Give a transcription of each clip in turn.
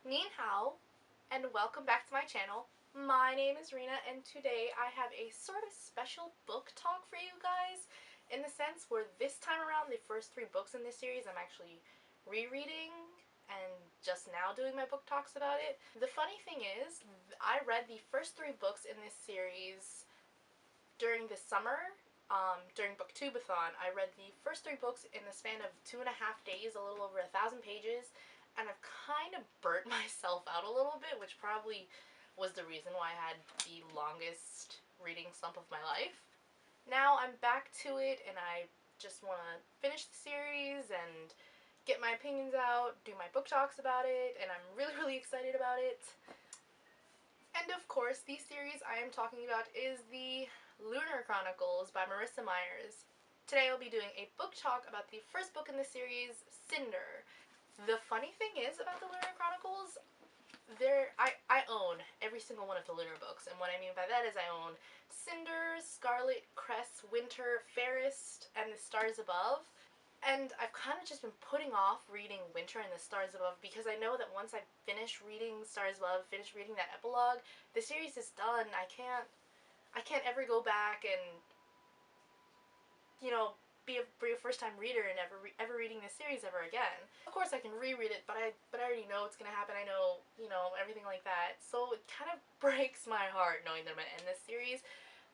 Ni hao, and welcome back to my channel. My name is Rena, and today I have a sort of special book talk for you guys, in the sense where this time around, the first 3 books in this series I'm actually rereading and just now doing my book talks about it. The funny thing is, I read the first 3 books in this series during the summer. During Booktubeathon, I read the first 3 books in the span of 2.5 days, a little over 1,000 pages, and I've kind of burnt myself out a little bit, which probably was the reason why I had the longest reading slump of my life. Now I'm back to it, and I just want to finish the series and get my opinions out, do my book talks about it, and I'm really excited about it. And of course, the series I am talking about is the Lunar Chronicles by Marissa Meyer. Today I'll be doing a book talk about the first book in the series, Cinder. The funny thing is about the Lunar Chronicles, I own every single one of the Lunar books, and what I mean by that is I own Cinder, Scarlet, Cress, Winter, Fairest, and the Stars Above. And I've kind of just been putting off reading Winter and the Stars Above because I know that once I finish reading Stars Above, finish reading that epilogue, the series is done. I can't ever go back and, you know, be a first-time reader and ever reading this series ever again. Of course, I can reread it, but I already know what's gonna happen. I know, everything like that. So it kind of breaks my heart knowing that I'm gonna end this series.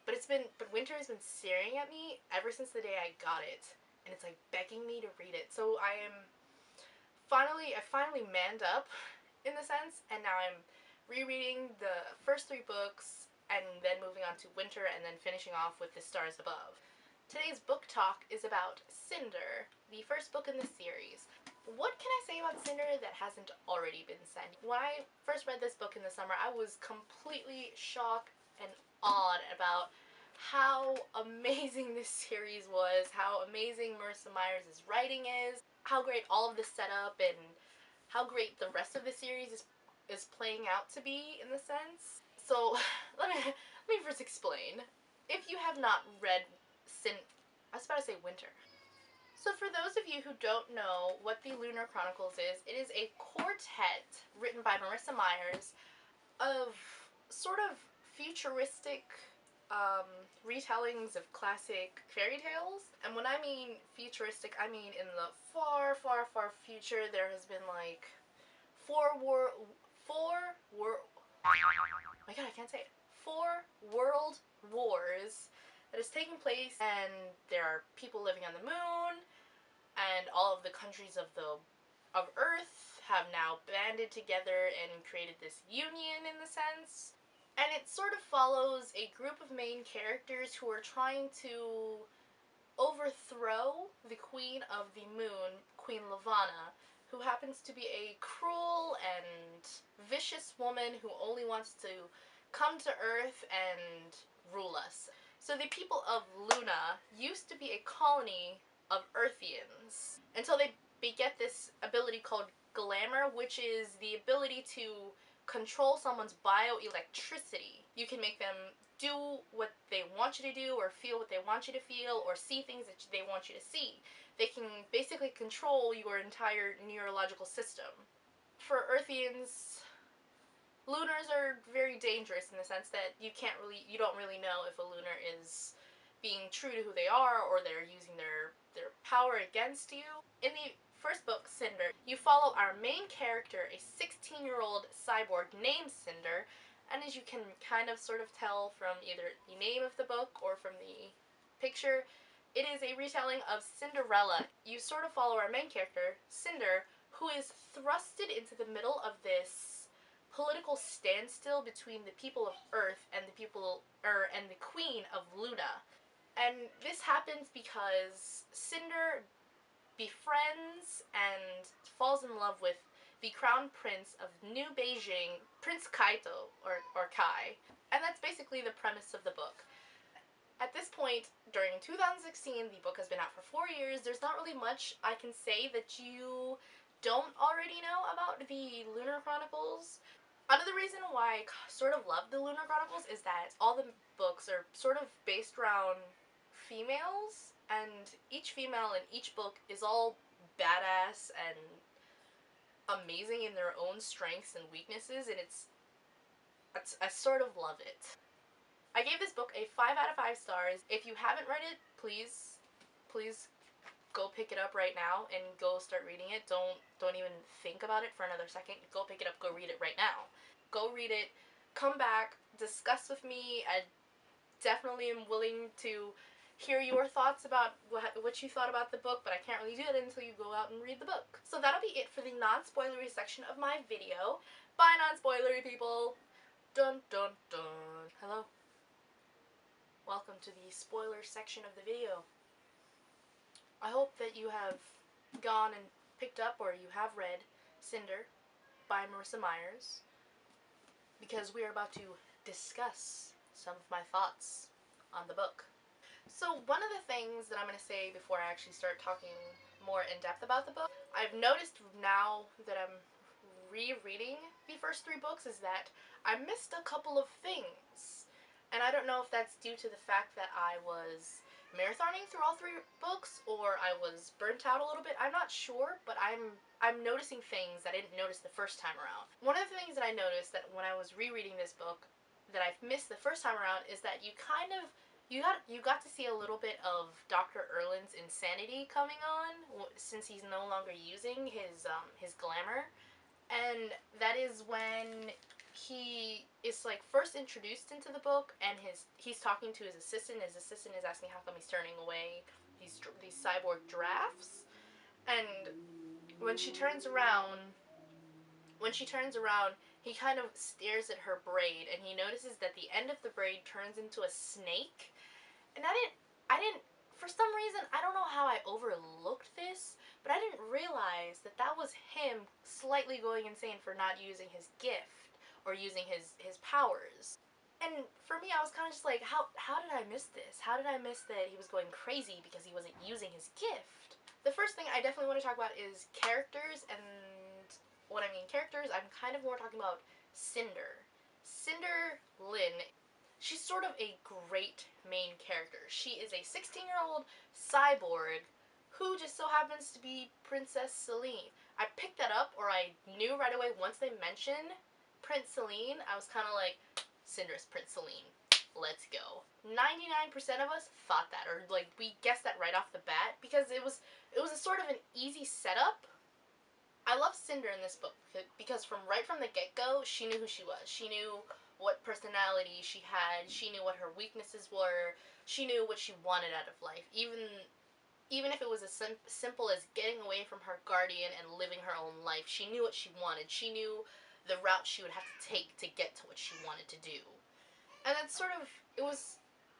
But Winter has been staring at me ever since the day I got it, and it's like begging me to read it. So I finally manned up, in the sense, and now I'm rereading the first 3 books and then moving on to Winter and then finishing off with The Stars Above. Today's book talk is about Cinder, the first book in the series. What can I say about Cinder that hasn't already been said? When I first read this book in the summer, I was completely shocked and awed about how amazing this series was, how amazing Marissa Meyer's writing is, how great all of the setup and how great the rest of the series is playing out to be, in the sense. So let me first explain. If you have not read I was about to say Winter. So for those of you who don't know what the Lunar Chronicles is, it is a quartet written by Marissa Meyer of sort of futuristic retellings of classic fairy tales. And when I mean futuristic, I mean in the far future there has been like four world wars that is taking place, and there are people living on the moon, and all of the countries of Earth have now banded together and created this union, in the sense. And it sort of follows a group of main characters who are trying to overthrow the Queen of the Moon, Queen Lavana, who happens to be a cruel and vicious woman who only wants to come to Earth and rule us. So the people of Luna used to be a colony of Earthians until they beget this ability called Glamour, which is the ability to control someone's bioelectricity. You can make them do what they want you to do, or feel what they want you to feel, or see things that they want you to see. They can basically control your entire neurological system. For Earthians, Lunars are very dangerous in the sense that you don't really know if a Lunar is being true to who they are, or they're using their power against you. In the first book, Cinder, you follow our main character, a 16-year-old cyborg named Cinder, and as you can kind of sort of tell from either the name of the book or from the picture, it is a retelling of Cinderella. You sort of follow our main character, Cinder, who is thrusted into the middle of this political standstill between the people of Earth and the Queen of Luna. And this happens because Cinder befriends and falls in love with the Crown Prince of New Beijing, Prince Kaito, or Kai. And that's basically the premise of the book. At this point, during 2016, the book has been out for 4 years. There's not really much I can say that you don't already know about the Lunar Chronicles. Another reason why I sort of love the Lunar Chronicles is that all the books are sort of based around females, and each female in each book is all badass and amazing in their own strengths and weaknesses, and I sort of love it. I gave this book a 5 out of 5 stars. If you haven't read it, please go pick it up right now and go start reading it. Don't even think about it for another second. Go pick it up, go read it right now. Go read it, come back, discuss with me. I definitely am willing to hear your thoughts about what you thought about the book, but I can't really do it until you go out and read the book. So that'll be it for the non-spoilery section of my video. Bye, non-spoilery people! Dun dun dun. Hello. Welcome to the spoiler section of the video. I hope that you have gone and picked up, or you have read, Cinder by Marissa Meyer, because we are about to discuss some of my thoughts on the book. So one of the things that I'm going to say before I actually start talking more in depth about the book, I've noticed now that I'm rereading the first 3 books, is that I missed a couple of things. And I don't know if that's due to the fact that I was marathoning through all 3 books, or I was burnt out a little bit. I'm not sure, but I'm noticing things that I didn't notice the first time around. One of the things that I noticed that when I was rereading this book that I've missed the first time around is that you got to see a little bit of Dr. Erlin's insanity coming on, since he's no longer using his glamour. And that is when he is like first introduced into the book, and he's talking to his assistant. His assistant is asking how come he's turning away these cyborg giraffes. And when she turns around, he kind of stares at her braid, and he notices that the end of the braid turns into a snake. And I didn't, for some reason, I don't know how I overlooked this, but I didn't realize that that was him slightly going insane for not using his gift, or using his powers. And for me, I was kind of just like, how did I miss this? How did I miss that he was going crazy because he wasn't using his gift? The first thing I definitely want to talk about is characters, and when I mean characters, I'm kind of more talking about Cinder. Cinder Lynn, she's sort of a great main character. She is a 16-year-old cyborg who just so happens to be Princess Celine. I picked that up, or I knew right away once they mentioned Prince Celine. I was kind of like, Cinder's Prince Celine. Let's go. 99% of us thought that, or like we guessed that right off the bat, because it was a sort of an easy setup. I love Cinder in this book because right from the get-go, she knew who she was. She knew what personality she had. She knew what her weaknesses were. She knew what she wanted out of life. Even if it was as simple as getting away from her guardian and living her own life, she knew what she wanted. She knew the route she would have to take to get to what she wanted to do. And that's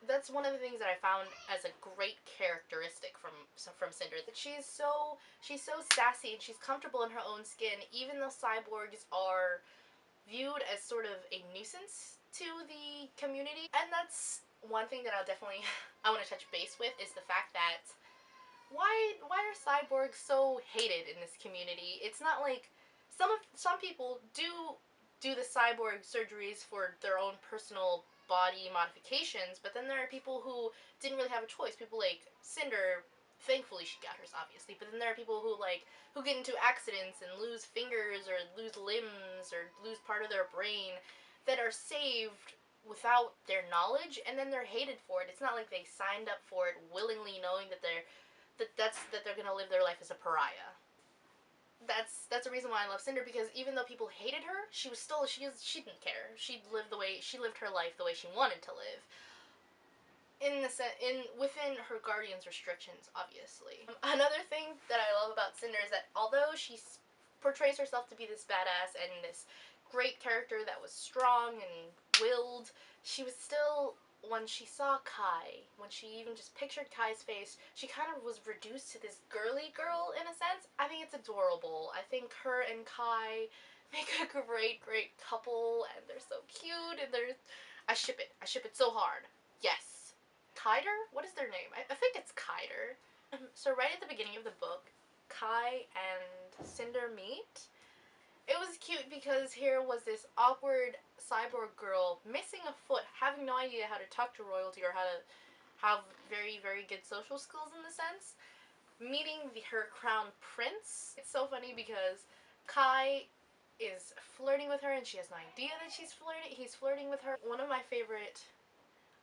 that's one of the things that I found as a great characteristic from Cinder. That she's so sassy, and she's comfortable in her own skin, even though cyborgs are viewed as sort of a nuisance to the community. And that's one thing that I want to touch base with, is the fact that why are cyborgs so hated in this community? It's not like some people do the cyborg surgeries for their own personal body modifications, but then there are people who didn't really have a choice. People like Cinder, thankfully she got hers, obviously, but then there are people who get into accidents and lose fingers or lose limbs or lose part of their brain that are saved without their knowledge, and then they're hated for it. It's not like they signed up for it willingly, knowing that they're gonna live their life as a pariah. That's a reason why I love Cinder, because even though people hated her, she didn't care. She lived her life the way she wanted to live. Within her guardian's restrictions, obviously. Another thing that I love about Cinder is that although she portrays herself to be this badass and this great character that was strong and willed, she was still, when she saw Kai, when she even just pictured Kai's face, she kind of was reduced to this girly girl in a sense. I think it's adorable. I think her and Kai make a great couple, and they're so cute, and I ship it so hard. Yes. Kaider? What is their name? I think it's Kaider. So right at the beginning of the book, Kai and Cinder meet. It was cute because here was this awkward cyborg girl missing a foot, having no idea how to talk to royalty or how to have very good social skills in the sense, meeting her crown prince. It's so funny because Kai is flirting with her and she has no idea that he's flirting with her. One of my favorite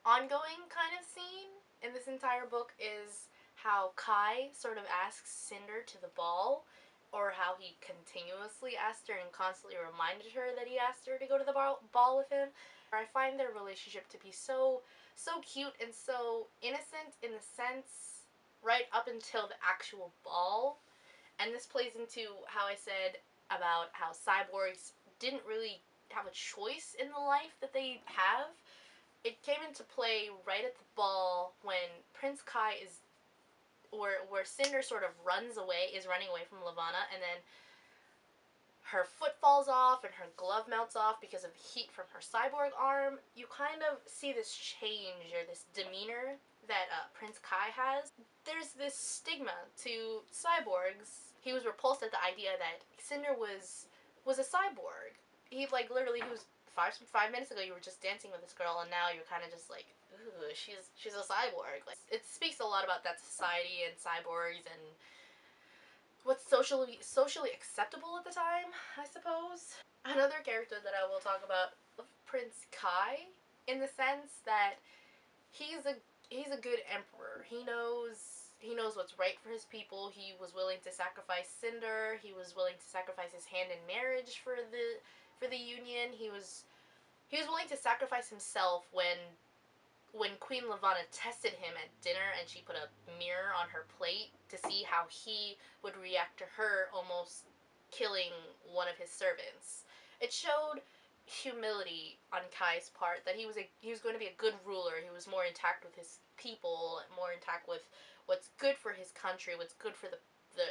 ongoing kind of scene in this entire book is how Kai sort of asks Cinder to the ball, or how he continuously asked her and constantly reminded her that he asked her to go to the ball with him. I find their relationship to be so cute and so innocent in the sense right up until the actual ball. And this plays into how I said about how cyborgs didn't really have a choice in the life that they have. It came into play right at the ball when Prince Kai is, where Cinder sort of is running away from Levana, and then her foot falls off and her glove melts off because of the heat from her cyborg arm. You kind of see this change or this demeanor that Prince Kai has. There's this stigma to cyborgs. He was repulsed at the idea that Cinder was a cyborg. He literally he was 5 minutes ago you were just dancing with this girl and now you're kind of just like, ooh, she's a cyborg. Like, it speaks a lot about that society and cyborgs and what's socially acceptable at the time, I suppose. Another character that I will talk about, Prince Kai, in the sense that he's a good emperor. He knows what's right for his people. He was willing to sacrifice Cinder. He was willing to sacrifice his hand in marriage for the union. He was willing to sacrifice himself when Queen Levana tested him at dinner and she put a mirror on her plate to see how he would react to her almost killing one of his servants. It showed humility on Kai's part, that he was going to be a good ruler. He was more intact with his people, more intact with what's good for his country, what's good for the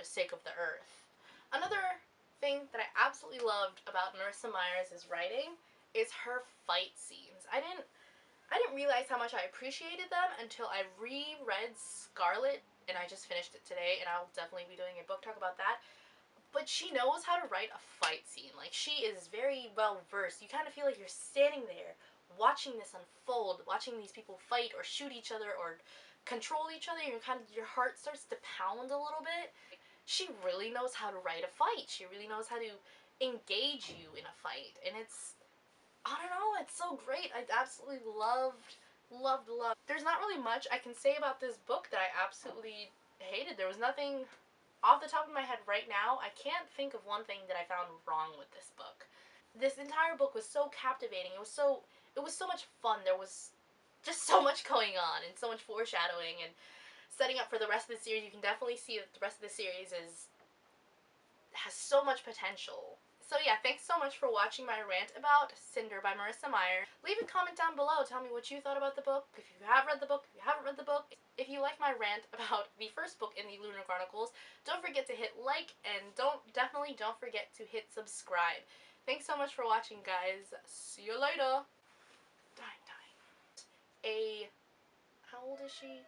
sake of the earth. Another thing that I absolutely loved about Marissa Meyer's writing is her fight scenes. I didn't realize how much I appreciated them until I reread Scarlet, and I just finished it today, and I'll definitely be doing a book talk about that. But she knows how to write a fight scene. Like, she is very well versed. You kind of feel like you're standing there watching this unfold, watching these people fight or shoot each other or control each other, and your heart starts to pound a little bit. She really knows how to write a fight. She really knows how to engage you in a fight, and I don't know, it's so great. I absolutely loved. There's not really much I can say about this book that I absolutely hated. There was nothing off the top of my head right now. I can't think of one thing that I found wrong with this book. This entire book was so captivating. It was so much fun. There was just so much going on and so much foreshadowing and setting up for the rest of the series. You can definitely see that the rest of the series has so much potential. So yeah, thanks so much for watching my rant about Cinder by Marissa Meyer. Leave a comment down below. Tell me what you thought about the book. If you have read the book, if you haven't read the book. If you like my rant about the first book in the Lunar Chronicles, don't forget to hit like and definitely don't forget to hit subscribe. Thanks so much for watching, guys. See you later. How old is she?